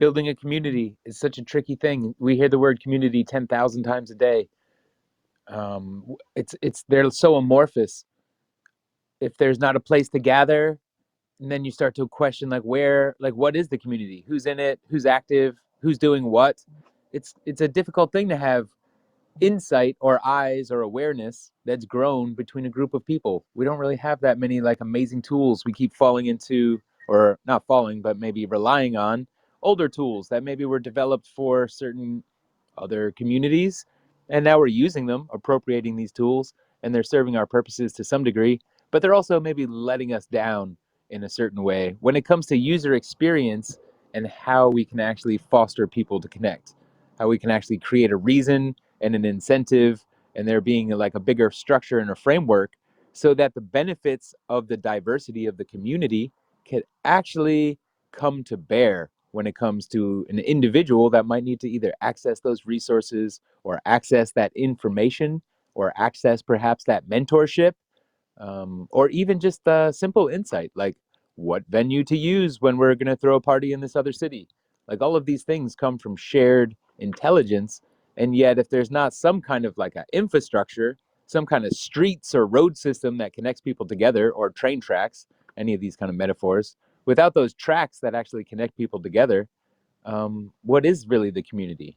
Building a community is such a tricky thing. We hear the word community 10,000 times a day. They're so amorphous. If there's not a place to gather, and then you start to question what is the community? Who's in it? Who's active? Who's doing what? It's a difficult thing to have insight or eyes or awareness that's grown between a group of people. We don't really have that many amazing tools. We keep falling into, or not falling, but maybe relying on older tools that maybe were developed for certain other communities, and now we're using them, appropriating these tools, and they're serving our purposes to some degree, but they're also maybe letting us down in a certain way when it comes to user experience and how we can actually foster people to connect, how we can actually create a reason and an incentive, and there being a bigger structure and a framework so that the benefits of the diversity of the community can actually come to bear when it comes to an individual that might need to either access those resources or access that information or access perhaps that mentorship, or even just simple insight like what venue to use when we're going to throw a party in this other city. All of these things come from shared intelligence, and yet if there's not some kind of an infrastructure, some kind of streets or road system that connects people together, or train tracks, any of these kind of metaphors, without those tracks that actually connect people together, what is really the community?